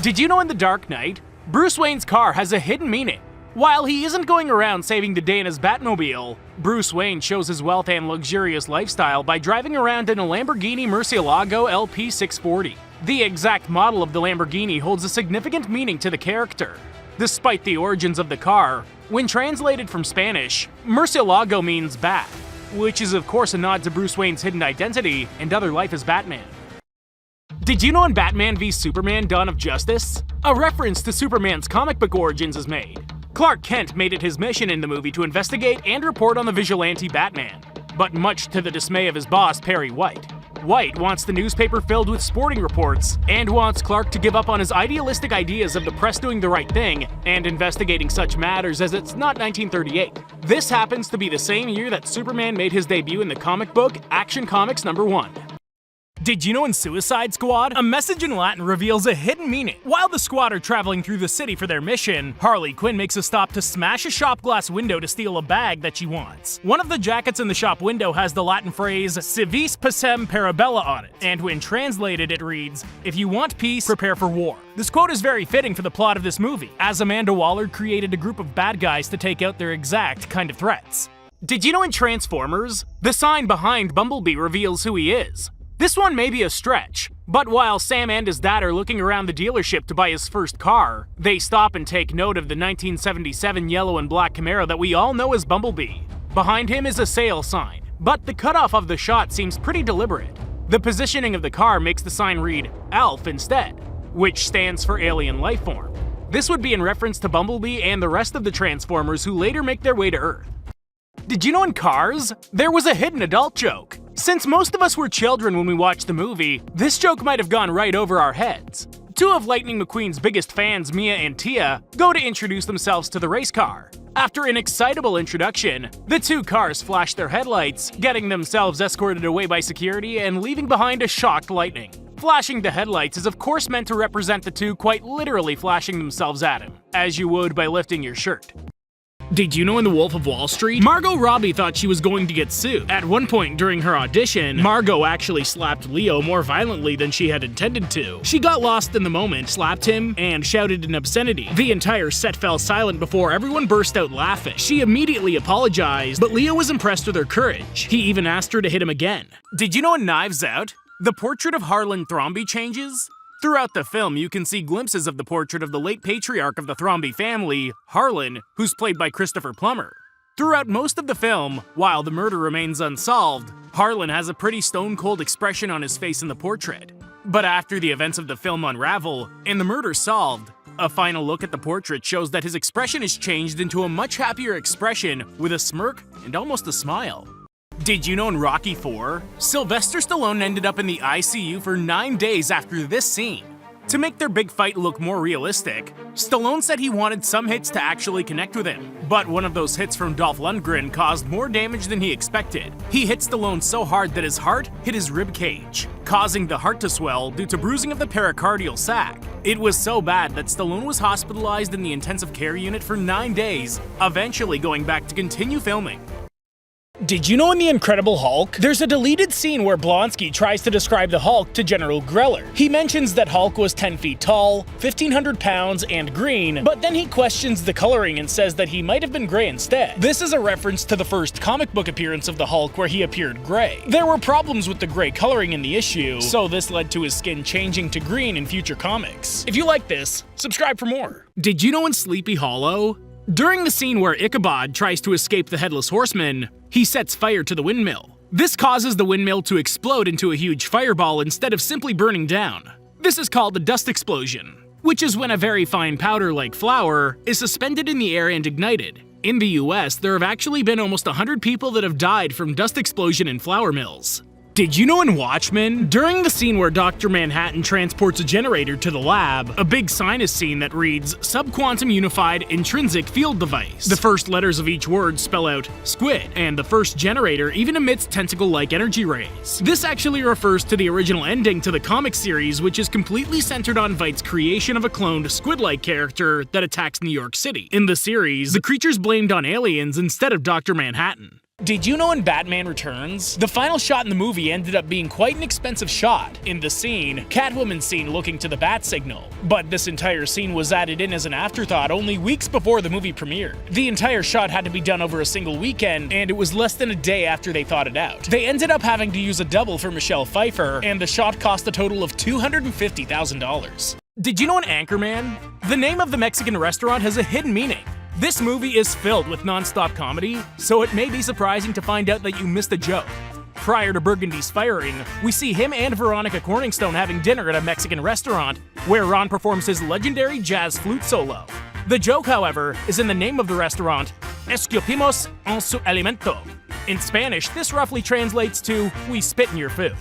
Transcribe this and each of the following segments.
Did you know in The Dark Knight, Bruce Wayne's car has a hidden meaning? While he isn't going around saving the day in his Batmobile, Bruce Wayne shows his wealth and luxurious lifestyle by driving around in a Lamborghini Murcielago LP640. The exact model of the Lamborghini holds a significant meaning to the character. Despite the origins of the car, when translated from Spanish, Murcielago means bat, which is of course a nod to Bruce Wayne's hidden identity and other life as Batman. Did you know in Batman v Superman: Dawn of Justice, a reference to Superman's comic book origins is made? Clark Kent made it his mission in the movie to investigate and report on the vigilante Batman, but much to the dismay of his boss, Perry White. White wants the newspaper filled with sporting reports and wants Clark to give up on his idealistic ideas of the press doing the right thing and investigating such matters as it's not 1938. This happens to be the same year that Superman made his debut in the comic book Action Comics #1. Did you know in Suicide Squad, a message in Latin reveals a hidden meaning? While the squad are traveling through the city for their mission, Harley Quinn makes a stop to smash a shop glass window to steal a bag that she wants. One of the jackets in the shop window has the Latin phrase "Si vis pacem parabella" on it, and when translated it reads, "If you want peace, prepare for war." This quote is very fitting for the plot of this movie, as Amanda Waller created a group of bad guys to take out their exact kind of threats. Did you know in Transformers, the sign behind Bumblebee reveals who he is? This one may be a stretch, but while Sam and his dad are looking around the dealership to buy his first car, they stop and take note of the 1977 yellow and black Camaro that we all know as Bumblebee. Behind him is a sale sign, but the cutoff of the shot seems pretty deliberate. The positioning of the car makes the sign read ALF instead, which stands for Alien Lifeform. This would be in reference to Bumblebee and the rest of the Transformers who later make their way to Earth. Did you know in Cars, there was a hidden adult joke? Since most of us were children when we watched the movie, this joke might have gone right over our heads. Two of Lightning McQueen's biggest fans, Mia and Tia, go to introduce themselves to the race car. After an excitable introduction, the two cars flash their headlights, getting themselves escorted away by security and leaving behind a shocked Lightning. Flashing the headlights is of course meant to represent the two quite literally flashing themselves at him, as you would by lifting your shirt. Did you know in The Wolf of Wall Street, Margot Robbie thought she was going to get sued? At one point during her audition, Margot actually slapped Leo more violently than she had intended to. She got lost in the moment, slapped him, and shouted an obscenity. The entire set fell silent before everyone burst out laughing. She immediately apologized, but Leo was impressed with her courage. He even asked her to hit him again. Did you know in Knives Out, the portrait of Harlan Thrombey changes? Throughout the film, you can see glimpses of the portrait of the late patriarch of the Thrombey family, Harlan, who's played by Christopher Plummer. Throughout most of the film, while the murder remains unsolved, Harlan has a pretty stone-cold expression on his face in the portrait. But after the events of the film unravel, and the murder solved, a final look at the portrait shows that his expression is changed into a much happier expression with a smirk and almost a smile. Did you know in Rocky IV, Sylvester Stallone ended up in the ICU for 9 days after this scene? To make their big fight look more realistic, Stallone said he wanted some hits to actually connect with him, but one of those hits from Dolph Lundgren caused more damage than he expected. He hit Stallone so hard that his heart hit his rib cage, causing the heart to swell due to bruising of the pericardial sac. It was so bad that Stallone was hospitalized in the intensive care unit for 9 days, eventually going back to continue filming. Did you know in The Incredible Hulk, there's a deleted scene where Blonsky tries to describe the Hulk to General Greller. He mentions that Hulk was 10 feet tall, 1,500 pounds, and green, but then he questions the coloring and says that he might have been gray instead. This is a reference to the first comic book appearance of the Hulk where he appeared gray. There were problems with the gray coloring in the issue, so this led to his skin changing to green in future comics. If you like this, subscribe for more. Did you know in Sleepy Hollow, during the scene where Ichabod tries to escape the Headless Horseman, he sets fire to the windmill. This causes the windmill to explode into a huge fireball instead of simply burning down. This is called a dust explosion, which is when a very fine powder like flour is suspended in the air and ignited. In the US, there have actually been almost 100 people that have died from dust explosion in flour mills. Did you know in Watchmen, during the scene where Dr. Manhattan transports a generator to the lab, a big sign is seen that reads Subquantum Unified Intrinsic Field Device. The first letters of each word spell out squid, and the first generator even emits tentacle-like energy rays. This actually refers to the original ending to the comic series, which is completely centered on Vight's creation of a cloned squid-like character that attacks New York City. In the series, the creature's blamed on aliens instead of Dr. Manhattan. Did you know in Batman Returns, the final shot in the movie ended up being quite an expensive shot? In the scene, Catwoman's seen looking to the bat signal. But this entire scene was added in as an afterthought only weeks before the movie premiered. The entire shot had to be done over a single weekend, and it was less than a day after they thought it out. They ended up having to use a double for Michelle Pfeiffer, and the shot cost a total of $250,000. Did you know in Anchorman, the name of the Mexican restaurant has a hidden meaning? This movie is filled with non-stop comedy, so it may be surprising to find out that you missed a joke. Prior to Burgundy's firing, we see him and Veronica Corningstone having dinner at a Mexican restaurant, where Ron performs his legendary jazz flute solo. The joke, however, is in the name of the restaurant, Escupimos en su alimento. In Spanish, this roughly translates to, we spit in your food.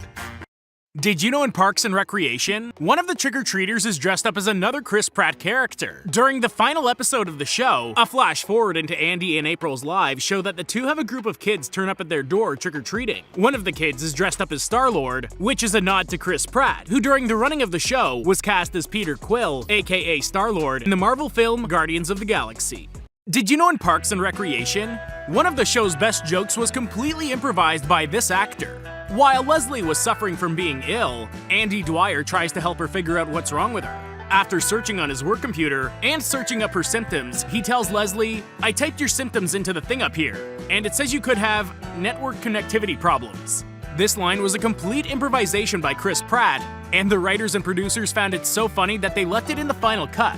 Did you know in Parks and Recreation, one of the trick-or-treaters is dressed up as another Chris Pratt character? During the final episode of the show, a flash forward into Andy and April's lives show that the two have a group of kids turn up at their door trick-or-treating. One of the kids is dressed up as Star-Lord, which is a nod to Chris Pratt, who during the running of the show was cast as Peter Quill, aka Star-Lord, in the Marvel film Guardians of the Galaxy. Did you know in Parks and Recreation, one of the show's best jokes was completely improvised by this actor? While Leslie was suffering from being ill, Andy Dwyer tries to help her figure out what's wrong with her. After searching on his work computer and searching up her symptoms, he tells Leslie, "I typed your symptoms into the thing up here, and it says you could have network connectivity problems." This line was a complete improvisation by Chris Pratt, and the writers and producers found it so funny that they left it in the final cut.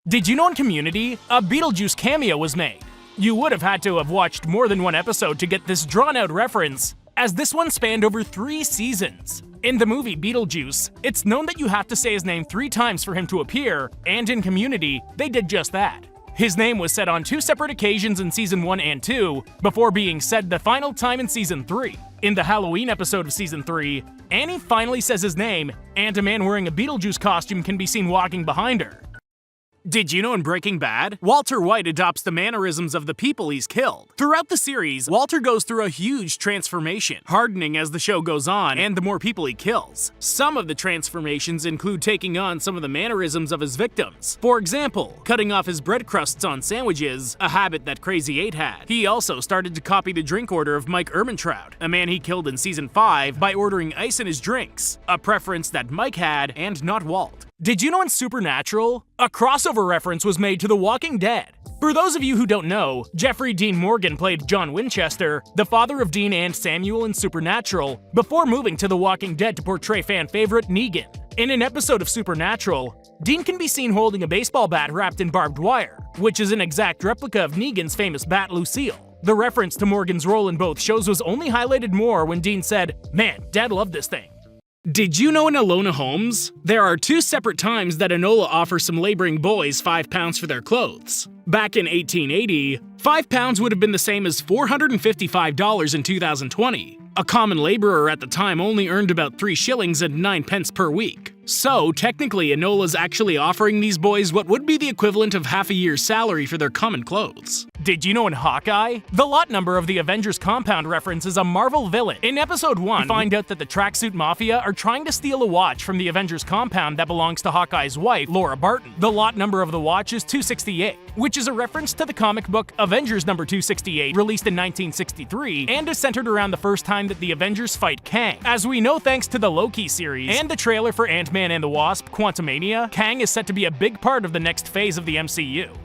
Did you know in Community, a Beetlejuice cameo was made? You would have had to have watched more than one episode to get this drawn-out reference, as this one spanned over 3 seasons. In the movie Beetlejuice, it's known that you have to say his name 3 times for him to appear, and in Community, they did just that. His name was said on 2 separate occasions in Season 1 and 2, before being said the final time in Season 3. In the Halloween episode of Season 3, Annie finally says his name, and a man wearing a Beetlejuice costume can be seen walking behind her. Did you know in Breaking Bad, Walter White adopts the mannerisms of the people he's killed? Throughout the series, Walter goes through a huge transformation, hardening as the show goes on and the more people he kills. Some of the transformations include taking on some of the mannerisms of his victims. For example, cutting off his bread crusts on sandwiches, a habit that Crazy 8 had. He also started to copy the drink order of Mike Ehrmantraut, a man he killed in Season 5 by ordering ice in his drinks, a preference that Mike had and not Walt. Did you know in Supernatural, a crossover reference was made to The Walking Dead? For those of you who don't know, Jeffrey Dean Morgan played John Winchester, the father of Dean and Samuel in Supernatural, before moving to The Walking Dead to portray fan favorite Negan. In an episode of Supernatural, Dean can be seen holding a baseball bat wrapped in barbed wire, which is an exact replica of Negan's famous bat Lucille. The reference to Morgan's role in both shows was only highlighted more when Dean said, "Man, Dad loved this thing." Did you know in Enola Holmes, there are 2 separate times that Enola offers some laboring boys £5 for their clothes? Back in 1880, £5 would have been the same as $455 in 2020. A common laborer at the time only earned about 3 shillings and 9 pence per week. So, technically, Enola's actually offering these boys what would be the equivalent of half a year's salary for their common clothes. Did you know in Hawkeye, the lot number of the Avengers compound reference is a Marvel villain? In Episode 1, we find out that the Tracksuit Mafia are trying to steal a watch from the Avengers compound that belongs to Hawkeye's wife, Laura Barton. The lot number of the watch is 268, which is a reference to the comic book Avengers number 268, released in 1963, and is centered around the first time that the Avengers fight Kang. As we know thanks to the Loki series and the trailer for Ant-Man and the Wasp: Quantumania, Kang is set to be a big part of the next phase of the MCU.